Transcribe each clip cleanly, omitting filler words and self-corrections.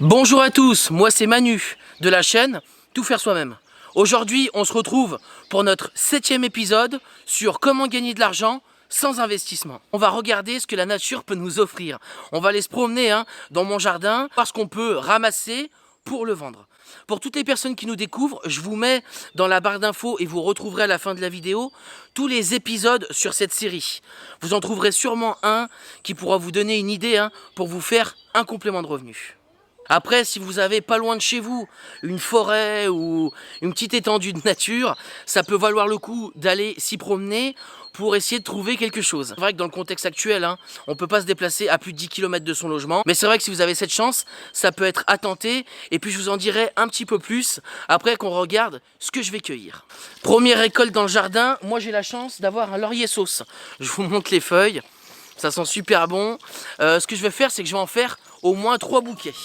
Bonjour à tous, moi c'est Manu de la chaîne Tout faire soi-même. Aujourd'hui on se retrouve pour notre 7e épisode sur comment gagner de l'argent sans investissement. On va regarder ce que la nature peut nous offrir. On va aller se promener dans mon jardin, voir ce qu'on peut ramasser pour le vendre. Pour toutes les personnes qui nous découvrent, je vous mets dans la barre d'infos et vous retrouverez à la fin de la vidéo tous les épisodes sur cette série. Vous en trouverez sûrement un qui pourra vous donner une idée pour vous faire un complément de revenu. Après, si vous avez pas loin de chez vous une forêt ou une petite étendue de nature, ça peut valoir le coup d'aller s'y promener pour essayer de trouver quelque chose. C'est vrai que dans le contexte actuel, on peut pas se déplacer à plus de 10 km de son logement. Mais c'est vrai que si vous avez cette chance, ça peut être à tenter. Et puis je vous en dirai un petit peu plus après qu'on regarde ce que je vais cueillir. Première récolte dans le jardin, moi j'ai la chance d'avoir un laurier sauce. Je vous montre les feuilles, ça sent super bon. Ce que je vais faire, c'est que je vais en faire au moins 3 bouquets.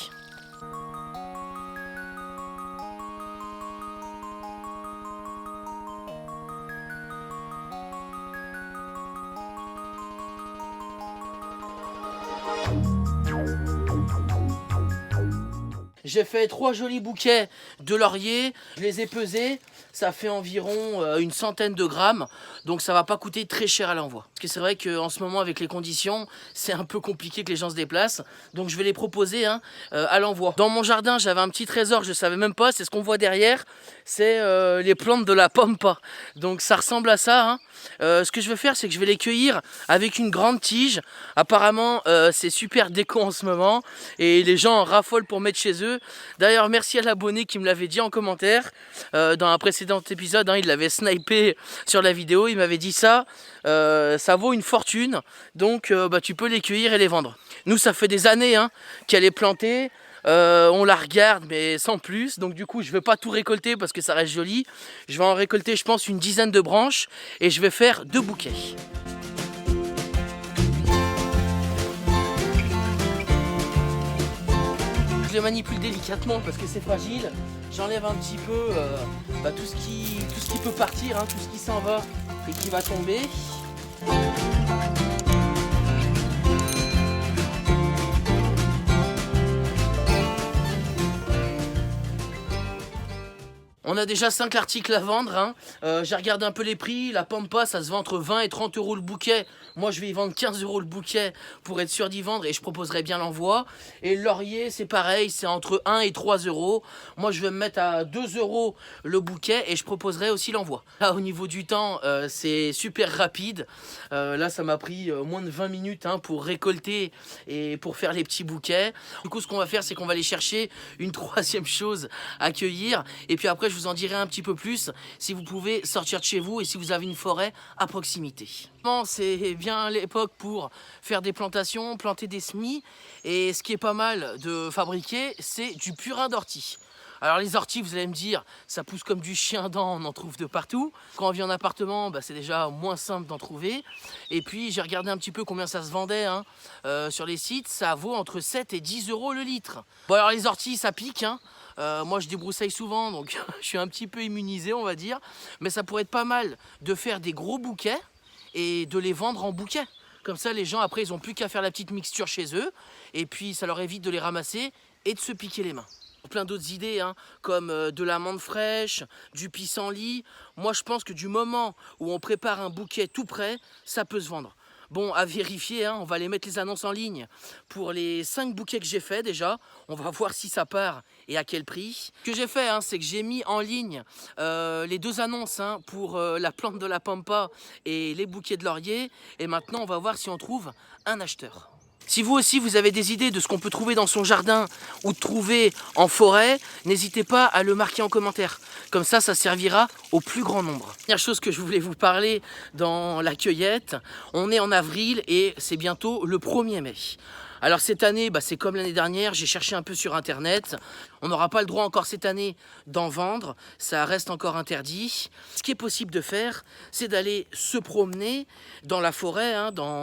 J'ai fait 3 jolis bouquets de laurier, je les ai pesés, ça fait environ une centaine de grammes, donc ça va pas coûter très cher à l'envoi. Parce que c'est vrai qu'en ce moment avec les conditions, c'est un peu compliqué que les gens se déplacent, donc je vais les proposer à l'envoi. Dans mon jardin, j'avais un petit trésor, je savais même pas, c'est ce qu'on voit derrière, c'est les plantes de la pampa. Donc ça ressemble à ça. Ce que je vais faire, c'est que je vais les cueillir avec une grande tige. Apparemment, c'est super déco en ce moment et les gens en raffolent pour mettre chez eux. D'ailleurs, merci à l'abonné qui me l'avait dit en commentaire dans un précédent épisode. Il l'avait snipé sur la vidéo. Il m'avait dit ça. Ça vaut une fortune. Donc, tu peux les cueillir et les vendre. Nous, ça fait des années qu'elle est plantée. On la regarde mais sans plus, donc du coup je ne vais pas tout récolter parce que ça reste joli. Je vais en récolter je pense une dizaine de branches et je vais faire 2 bouquets. Je les manipule délicatement parce que c'est fragile. J'enlève un petit peu tout ce qui peut partir, tout ce qui s'en va et qui va tomber. On a déjà 5 articles à vendre. J'ai regardé un peu les prix. La pampa, ça se vend entre 20 et 30 euros le bouquet. Moi, je vais y vendre 15 euros le bouquet pour être sûr d'y vendre et je proposerai bien l'envoi. Et le laurier, c'est pareil, c'est entre 1 et 3 euros. Moi, je vais me mettre à 2 euros le bouquet et je proposerai aussi l'envoi. Là, au niveau du temps, c'est super rapide. Là, ça m'a pris moins de 20 minutes pour récolter et pour faire les petits bouquets. Du coup, ce qu'on va faire, c'est qu'on va aller chercher une 3e chose à cueillir. Et puis après, je vous en dirai un petit peu plus si vous pouvez sortir de chez vous et si vous avez une forêt à proximité. C'est bien l'époque pour faire des plantations, planter des semis. Et ce qui est pas mal de fabriquer, c'est du purin d'ortie. Alors les orties, vous allez me dire, ça pousse comme du chien dent, on en trouve de partout. Quand on vit en appartement, c'est déjà moins simple d'en trouver. Et puis j'ai regardé un petit peu combien ça se vendait sur les sites. Ça vaut entre 7 et 10 euros le litre. Bon alors les orties, ça pique. Moi je débroussaille souvent, donc je suis un petit peu immunisé on va dire. Mais ça pourrait être pas mal de faire des gros bouquets et de les vendre en bouquets. Comme ça les gens après ils n'ont plus qu'à faire la petite mixture chez eux. Et puis ça leur évite de les ramasser et de se piquer les mains. Plein d'autres idées comme de l'amande fraîche, du pissenlit. Moi je pense que du moment où on prépare un bouquet tout prêt, ça peut se vendre. Bon, à vérifier, on va aller mettre les annonces en ligne pour les 5 bouquets que j'ai fait déjà. On va voir si ça part et à quel prix. Ce que j'ai fait, c'est que j'ai mis en ligne les 2 annonces pour la plante de la pampa et les bouquets de laurier. Et maintenant, on va voir si on trouve un acheteur. Si vous aussi vous avez des idées de ce qu'on peut trouver dans son jardin ou de trouver en forêt, n'hésitez pas à le marquer en commentaire. Comme ça, ça servira au plus grand nombre. Dernière chose que je voulais vous parler dans la cueillette, on est en avril et c'est bientôt le 1er mai. Alors cette année, c'est comme l'année dernière, j'ai cherché un peu sur internet. On n'aura pas le droit encore cette année d'en vendre, ça reste encore interdit. Ce qui est possible de faire, c'est d'aller se promener dans la forêt,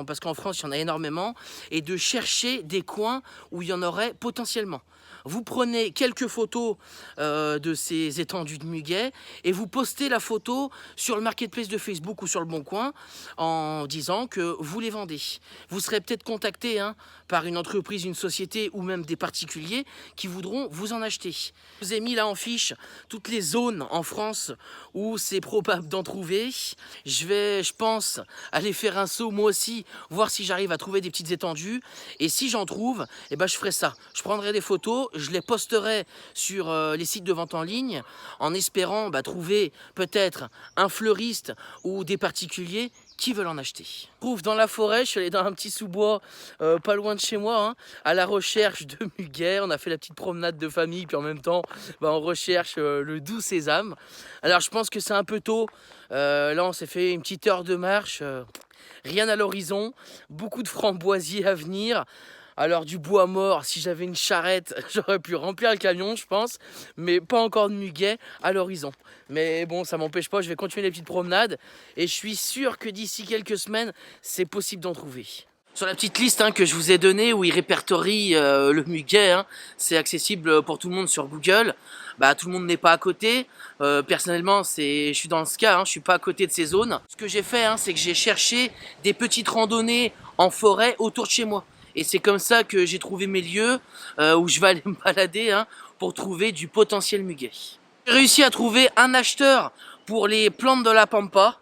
parce qu'en France il y en a énormément, et de chercher des coins où il y en aurait potentiellement. vous prenez quelques photos de ces étendues de muguet et vous postez la photo sur le marketplace de Facebook ou sur le Bon Coin en disant que vous les vendez. Vous serez peut-être contacté par une entreprise, une société ou même des particuliers qui voudront vous en acheter. Je vous ai mis là en fiche toutes les zones en France où c'est probable d'en trouver. Je pense, aller faire un saut moi aussi, voir si j'arrive à trouver des petites étendues. Et si j'en trouve, eh ben je ferai ça. Je prendrai des photos, je les posterai sur les sites de vente en ligne en espérant trouver peut-être un fleuriste ou des particuliers qui veulent en acheter. Je trouve dans la forêt, je suis allé dans un petit sous-bois pas loin de chez moi, à la recherche de muguet. On a fait la petite promenade de famille, puis en même temps, on recherche le doux sésame. Alors je pense que c'est un peu tôt. Là, on s'est fait une petite heure de marche. Rien à l'horizon, beaucoup de framboisiers à venir. Alors du bois mort, si j'avais une charrette, j'aurais pu remplir le camion, je pense. Mais pas encore de muguet à l'horizon. Mais bon, ça m'empêche pas, je vais continuer les petites promenades. Et je suis sûr que d'ici quelques semaines, c'est possible d'en trouver. Sur la petite liste que je vous ai donnée, où il répertorie le muguet, c'est accessible pour tout le monde sur Google. Tout le monde n'est pas à côté. Personnellement, je suis dans ce cas, je suis pas à côté de ces zones. Ce que j'ai fait, c'est que j'ai cherché des petites randonnées en forêt autour de chez moi. Et c'est comme ça que j'ai trouvé mes lieux où je vais aller me balader pour trouver du potentiel muguet. J'ai réussi à trouver un acheteur pour les plantes de la pampa.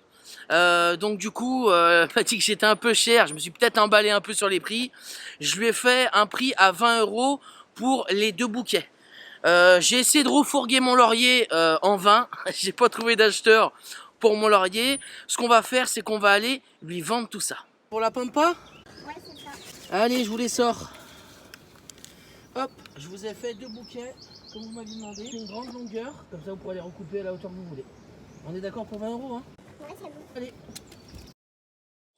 Donc du coup, il m'a dit que j'étais un peu cher. Je me suis peut-être emballé un peu sur les prix. Je lui ai fait un prix à 20 € pour les 2 bouquets. J'ai essayé de refourguer mon laurier en vain. J'ai pas trouvé d'acheteur pour mon laurier. Ce qu'on va faire, c'est qu'on va aller lui vendre tout ça. Pour la pampa ? Ouais, c'est ça. Allez, je vous les sors. Hop, je vous ai fait 2 bouquets, comme vous m'avez demandé. Une grande longueur, comme ça vous pourrez les recouper à la hauteur que vous voulez. On est d'accord pour 20 €, Ouais, c'est bon. Allez.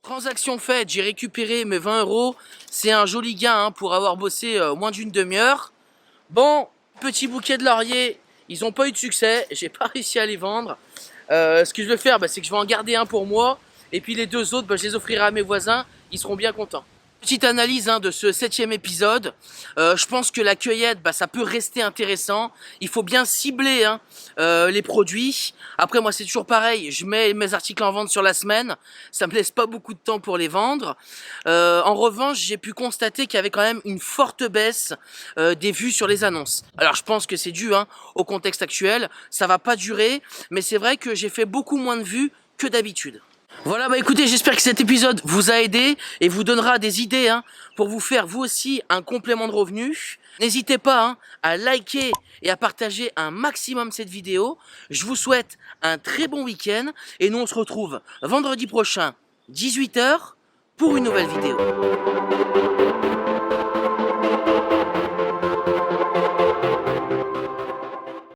Transaction faite, j'ai récupéré mes 20 €. C'est un joli gain pour avoir bossé moins d'une demi-heure. Bon, petit bouquet de laurier, ils n'ont pas eu de succès. J'ai pas réussi à les vendre. Ce que je vais faire, c'est que je vais en garder un pour moi. Et puis les 2 autres, je les offrirai à mes voisins. Ils seront bien contents. Petite analyse de ce 7e épisode. Je pense que la cueillette, ça peut rester intéressant. Il faut bien cibler les produits. Après, moi, c'est toujours pareil. Je mets mes articles en vente sur la semaine. Ça me laisse pas beaucoup de temps pour les vendre. En revanche, j'ai pu constater qu'il y avait quand même une forte baisse des vues sur les annonces. Alors, je pense que c'est dû au contexte actuel. Ça va pas durer. Mais c'est vrai que j'ai fait beaucoup moins de vues que d'habitude. Voilà, écoutez, j'espère que cet épisode vous a aidé et vous donnera des idées pour vous faire vous aussi un complément de revenus. N'hésitez pas à liker et à partager un maximum cette vidéo. Je vous souhaite un très bon week-end et nous on se retrouve vendredi prochain, 18 h, pour une nouvelle vidéo.